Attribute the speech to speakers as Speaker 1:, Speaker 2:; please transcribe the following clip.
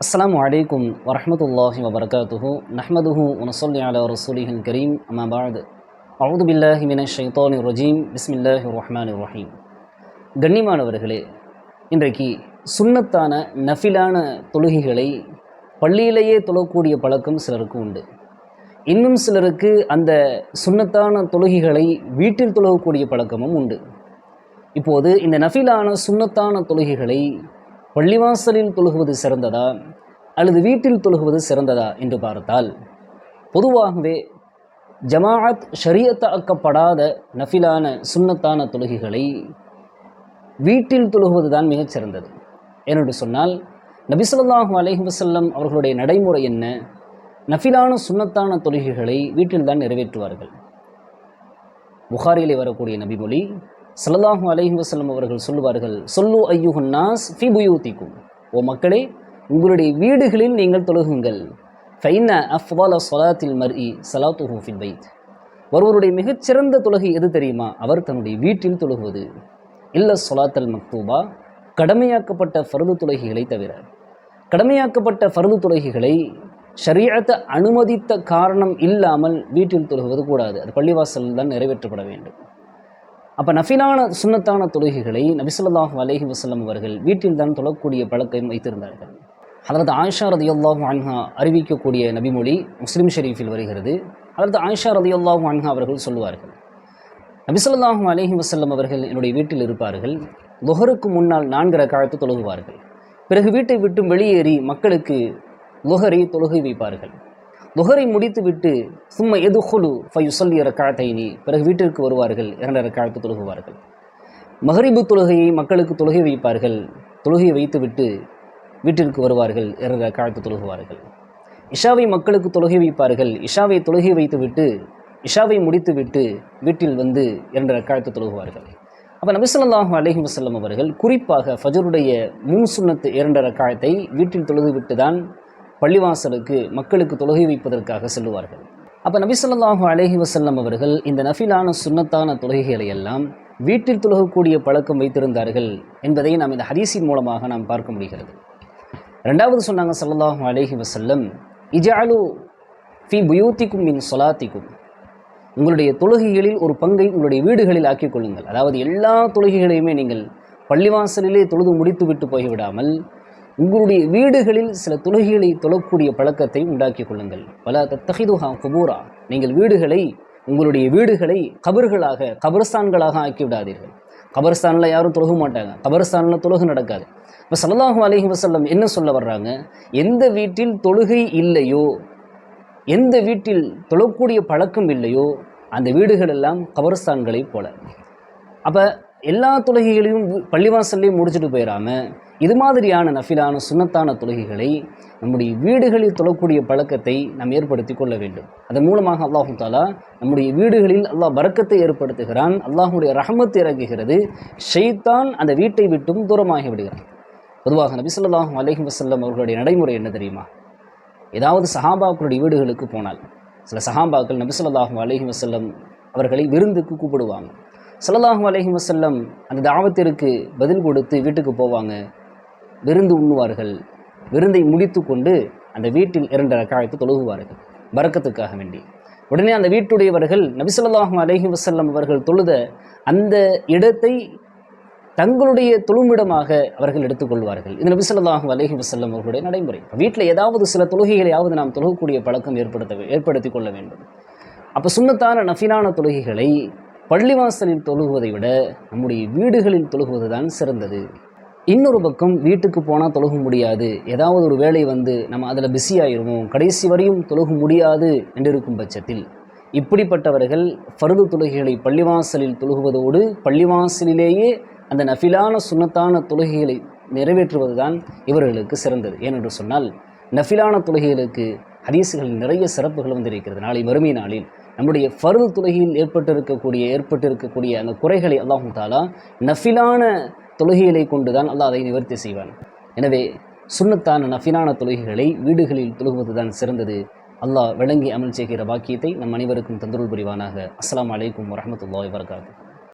Speaker 1: அஸ்ஸலாமு அலைக்கும் வரஹ்மத்துல்லாஹி வபரகாத்துஹு நஹ்மதுஹு வ நுஸல்லி அலா ரசூலிஹில் கரீம் அம்மா பஅது அஊது பில்லாஹி மினஷ் ஷைத்தானிர் ரஜீம் பிஸ்மில்லாஹிர் ரஹ்மானிர் ரஹீம். கண்ணியமானவர்களே, இன்றைக்கு சுன்னத்தான நஃபிலான தொழுகைகளை பள்ளியிலேயே தொழக்கூடிய பழக்கம் சிலருக்கு உண்டு. இன்னும் சிலருக்கு அந்த சுன்னத்தான தொழுகைகளை வீட்டில் தொழக்கூடிய பழக்கமும் உண்டு. இப்போது இந்த நஃபிலான சுன்னத்தான தொழுகைகளை பள்ளிவாசலில் தொழுகுவது சிறந்ததா அல்லது வீட்டில் தொழுகுவது சிறந்ததா என்று பார்த்தால், பொதுவாகவே ஜமாஅத் ஷரியத்தாக்கப்படாத நஃபிலான சுன்னத்தான தொழுகைகளை வீட்டில் தொழுகுவது தான் மிகச் சிறந்தது. ஏனென்று சொன்னால், நபி ஸல்லல்லாஹு அலைஹி வஸல்லம் அவர்களுடைய நடைமுறை என்ன? நஃபிலான சுன்னத்தான தொழுகைகளை வீட்டில் தான் நிறைவேற்றுவார்கள். புகாரியிலே வரக்கூடிய நபிமொழி, ஸல்லல்லாஹு அலைஹி வஸல்லம் அவர்கள் சொல்லுவார்கள், சொல்லு ஐயுஹன் நாஸ் ஃபி புயூதிக்கும், ஓ மக்களே, உங்களுடைய வீடுகளில் நீங்கள் தொழுகுங்கள். ஃபைன்ன அஃதல ஸலாத்தில் மர்இ ஸலாத்துஹு ஃபில் பைத், ஒருவருடைய மிகச்சிறந்த தொழுகை எது தெரியுமா? அவர் தன்னுடைய வீட்டில் தொழுகுவது. இல்ல ஸலாத்தல் மக்தூபா, கடமையாக்கப்பட்ட ஃபர்து தொழுகைகளை தவிர. கடமையாக்கப்பட்ட ஃபர்து தொழுகைகளை ஷரீஅத் அனுமதித்த காரணம் இல்லாமல் வீட்டில் தொழுகுவது கூடாது. அது பள்ளிவாசலில் தான் நிறைவேற்றப்பட வேண்டும். அப்போ நஃபிலான சுன்னத்தான தொழுகைகளை நபி ஸல்லல்லாஹு அலைஹி வஸல்லம் அவர்கள் வீட்டில் தான் தொழக்கூடிய பழக்கம் வைத்திருந்தார்கள். ஹதரத் ஆயிஷா ரலியல்லாஹு அன்ஹா அறிவிக்கக்கூடிய நபிமொழி முஸ்லிம் ஷரீஃபில் வருகிறது. ஹதரத் ஆயிஷா ரலியல்லாஹு அன்ஹா அவர்கள் சொல்லுவார்கள், நபி ஸல்லல்லாஹு அலைஹி வஸல்லம் அவர்கள் என்னுடைய வீட்டில் இருப்பார்கள். லுஹருக்கு முன்னால் 4 ரக்அத் தொழுகுவார்கள். பிறகு வீட்டை விட்டு வெளியேறி மக்களுக்கு லுஹரை தொழுகை வைப்பார்கள். லுஹரை முடித்துவிட்டு சும்ம எதுஹுலு ஃபயுஸல்லி ரக்அத்தைனி, பிறகு வீட்டிற்கு வருவார்கள், 2 ரக்அத் தொழுகுவார்கள். மக்ரிபு தொழுகையை மக்களுக்கு தொழுகை வைப்பார்கள். தொழுகையை வைத்துவிட்டு வீட்டிற்கு வருவார்கள், 2 ரக்அத் தொழுகுவார்கள். இஷாவை மக்களுக்கு தொழுகை வைப்பார்கள். இஷாவை தொழுகை வைத்துவிட்டு இஷாவை முடித்துவிட்டு வீட்டில் வந்து 2 ரக்அத் தொழுகுவார்கள். அப்போ நபி ஸல்லல்லாஹு அலைஹி வஸல்லம் அவர்கள் குறிப்பாக ஃபஜருடைய முன் சுன்னத்து 2 ரக்அத்தை வீட்டில் தொழுதுவிட்டு தான் பள்ளிவாசலுக்கு மக்களுக்கு தொழுகை வைப்பதற்காக செல்லுவார்கள். அப்போ நபி ஸல்லல்லாஹு அலைஹி வஸல்லம் அவர்கள் இந்த நஃபிலான சுன்னத்தான தொழுகைகளை எல்லாம் வீட்டில் தொழுகக்கூடிய பழக்கம் வைத்திருந்தார்கள் என்பதை நாம் இந்த ஹதீஸின் மூலமாக நாம் பார்க்க முடிகிறது. ரெண்டாவது சொன்னாங்க ஸல்லல்லாஹு அலைஹி வஸல்லம், இஜஅலு ஃபி புயூதிக்கும் மின் ஸலாத்திக்கும், உங்களுடைய தொழுகைகளில் ஒரு பங்கை உங்களுடைய வீடுகளில் ஆக்கிக் கொள்ளுங்கள். அதாவது எல்லா தொழுகைகளையுமே நீங்கள் பள்ளிவாசலிலே தொழுது முடித்து விட்டு போய்விடாமல் உங்களுடைய வீடுகளில் சில தொழுகைகளை தொழக்கூடிய பழக்கத்தை உண்டாக்கி கொள்ளுங்கள். வலா தத்தஹிதுஹா குபூரா, நீங்கள் உங்களுடைய வீடுகளை கபர்களாக, கபர்ஸ்தான்களாக ஆக்கி விடாதீர்கள். கபர்ஸ்தானில் யாரும் தொழுக மாட்டாங்க, கபர்ஸ்தானில் தொழுகை நடக்காது. இப்போ ஸல்லல்லாஹு அலைஹி வஸல்லம் என்ன சொல்ல வர்றாங்க? எந்த வீட்டில் தொழுகை இல்லையோ, எந்த வீட்டில் தொழக்கூடிய பழக்கம் இல்லையோ, அந்த வீடுகள் எல்லாம் கபர்ஸ்தான்களை போல. அப்போ எல்லா தொழுகைகளையும் பள்ளிவாசல்லையும் முடிச்சுட்டு போயிடாமல் இது மாதிரியான நஃபிலான சுன்னத்தான தொழுகைகளை நம்முடைய வீடுகளில் தொழக்கூடிய பழக்கத்தை நாம் ஏற்படுத்தி கொள்ள வேண்டும். அதன் மூலமாக அல்லாஹு தஆலா நம்முடைய வீடுகளில் அல்லாஹ் பரக்கத்தை ஏற்படுத்துகிறான். அல்லாஹுடைய ரஹமத் இறங்குகிறது. ஷைத்தான் அந்த வீட்டை விட்டும் தூரமாகி விடுகிறான். பொதுவாக நபி ஸல்லல்லாஹு அலைஹி வஸல்லம் அவர்களுடைய நடைமுறை என்ன தெரியுமா? ஏதாவது சஹாபாக்களுடைய வீடுகளுக்கு போனால் சில சஹாபாக்கள் நபி ஸல்லல்லாஹு அலைஹி வஸல்லம் அவர்களை விருந்துக்கு கூப்பிடுவாங்க. ஸல்லல்லாஹு அலைஹி வஸல்லம் அந்த தாவத்திற்கு பதில் கொடுத்து வீட்டுக்கு போவாங்க, விருந்து உண்ணுவார்கள். விருந்தை முடித்து கொண்டு அந்த வீட்டில் 2 ரக்அத் தொழுகுவார்கள் பரக்கத்துக்காக வேண்டி. உடனே அந்த வீட்டுடையவர்கள் நபி ஸல்லல்லாஹு அலைஹி வஸல்லம் அவர்கள் தொழுத அந்த இடத்தை தங்களுடைய தொழுமிடமாக அவர்கள் எடுத்துக்கொள்வார்கள். இது நபி ஸல்லல்லாஹு அலைஹி வஸல்லம் அவர்களுடைய நடைமுறை. வீட்டில் ஏதாவது சில தொழுகைகளையாவது நாம் தொழுகக்கூடிய பழக்கம் ஏற்படுத்தி கொள்ள வேண்டும். அப்போ சுன்னத்தான நஃபிலான தொழுகைகளை பள்ளிவாசலில் தொழுகுவதை விட நம்முடைய வீடுகளில் தொழுகுவது தான் சிறந்தது. இன்னொரு பக்கம் வீட்டுக்கு போனால் தொழுக முடியாது, ஏதாவது ஒரு வேலை வந்து நம்ம அதில் பிஸியாகிருவோம், கடைசி வரையும் தொழுக முடியாது என்றிருக்கும் பட்சத்தில் இப்படிப்பட்டவர்கள் ஃபர்து தொழுகைகளை பள்ளிவாசலில் தொழுகுவதோடு பள்ளிவாசலிலேயே அந்த நஃபிலான சுன்னத்தான தொழுகைகளை நிறைவேற்றுவது தான் இவர்களுக்கு சிறந்தது. ஏனென்று சொன்னால், நஃபிலான தொழுகைகளுக்கு ஹதீஸ்களில் நிறைய சிறப்புகள் வந்திருக்கிறது. நாளை மறுமை நாளில் நம்முடைய ஃபர்து தொழுகையில் ஏற்பட்டிருக்கக்கூடிய அந்த குறைகளை அல்லாஹு தஆலா நஃபிலான தொழுகைகளை கொண்டுதான் அல்லாஹ் அதை நிவர்த்தி செய்வான். எனவே சுன்னத்தான நஃபிலான தொழுகைகளை வீடுகளில் தொழுகுவது தான் சிறந்தது. அல்லாஹ் விளங்கி அமல் செய்கிற பாக்கியத்தை நம் அனைவருக்கும் தந்தருள் புரிவானாக. அஸ்ஸலாமு அலைக்கும் வரஹ்மத்துல்லாஹி வபரகாத்துஹு.